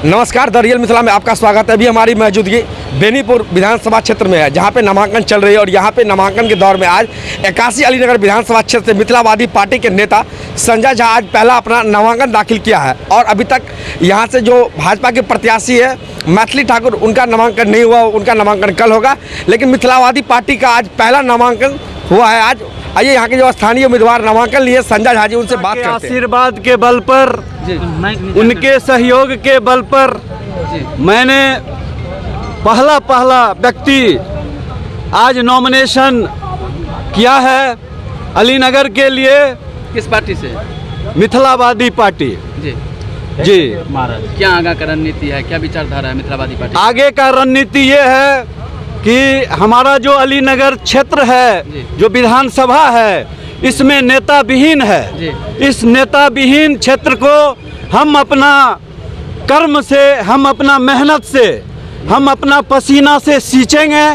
नमस्कार, the real Mithila में आपका स्वागत है। अभी हमारी मौजूदगी बेनीपुर विधानसभा क्षेत्र में है, जहां पे नामांकन चल रही है। और यहां पे नामांकन के दौर में आज 81 अलीनगर विधानसभा क्षेत्र से मिथिलावादी पार्टी के नेता संजय झा आज पहला अपना नामांकन दाखिल किया है। और अभी तक यहां से जो भाजपा के प्रत्याशी है मैथिली ठाकुर, उनका नामांकन नहीं हुआ, उनका नामांकन कल होगा। लेकिन मिथिलावादी पार्टी का आज पहला नामांकन हुआ है। आज आइए यहाँ के जो स्थानीय उम्मीदवार नामांकन लिए संजय झा जी, उनसे बात करते हैं। आशीर्वाद के बल पर, उनके सहयोग के बल पर मैंने पहला व्यक्ति आज नॉमिनेशन किया है अलीनगर के लिए। किस पार्टी से? मिथिलावादी पार्टी जी। महाराज, क्या आगे का रणनीति है, क्या विचारधारा है मिथिलावादी पार्टी? आगे का रणनीति ये है कि हमारा जो अलीनगर क्षेत्र है, जो विधानसभा है, इसमें नेता विहीन है। इस नेता विहीन क्षेत्र को हम अपना कर्म से, हम अपना मेहनत से, हम अपना पसीना से सींचेंगे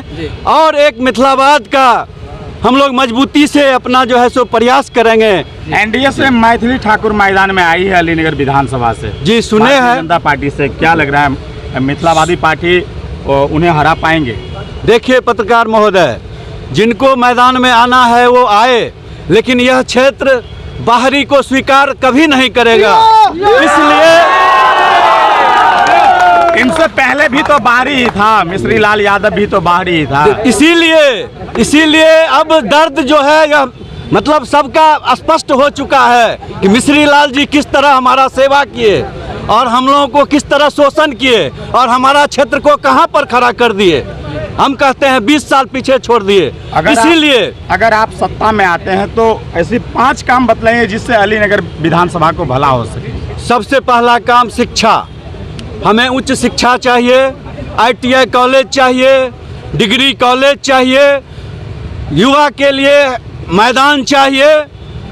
और एक मिथिलावाद का हम लोग मजबूती से अपना जो है सो प्रयास करेंगे। एनडीए से मैथिली ठाकुर मैदान में आई है अलीनगर विधानसभा से। जी सुने हैं। जनता पार्टी से क्या लग रहा है, मिथिलावादी पार्टी उन्हें हरा पाएंगे? देखिए पत्रकार महोदय, जिनको मैदान में आना है वो आए, लेकिन यह क्षेत्र बाहरी को स्वीकार कभी नहीं करेगा। इसलिए इनसे पहले भी तो बाहरी ही था, मिश्री लाल यादव भी तो बाहरी ही था। इसीलिए अब दर्द जो है यह मतलब सबका स्पष्ट हो चुका है कि मिश्री लाल जी किस तरह हमारा सेवा किए और हम लोगों को किस तरह शोषण किए और हमारा क्षेत्र को कहां पर खड़ा कर दिए। हम कहते हैं 20 साल पीछे छोड़ दिए। इसीलिए अगर आप सत्ता में आते हैं तो ऐसी 5 काम बतलाइए जिससे अलीनगर विधानसभा को भला हो सके। सबसे पहला काम शिक्षा। हमें उच्च शिक्षा चाहिए, ITI कॉलेज चाहिए, डिग्री कॉलेज चाहिए, युवा के लिए मैदान चाहिए,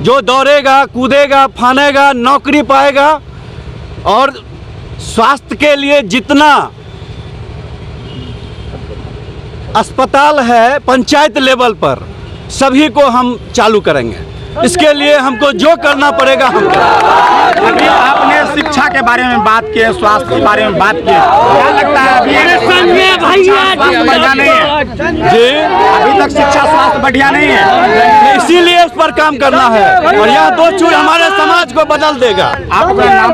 जो दौड़ेगा, कूदेगा, फानेगा, नौकरी पाएगा। और स्वास्थ्य के लिए जितना अस्पताल है पंचायत लेवल पर, सभी को हम चालू करेंगे। इसके लिए हमको जो करना पड़ेगा हम करेंगे। अभी आपने शिक्षा के बारे में बात की, स्वास्थ्य के बारे में बात की, क्या लगता है अभी स्वास्थ्य बढ़िया नहीं है? जी, अभी तक शिक्षा स्वास्थ्य बढ़िया नहीं है, इसीलिए उस पर काम करना है और यह 2 चूर हमारे समाज को बदल देगा। आपका नाम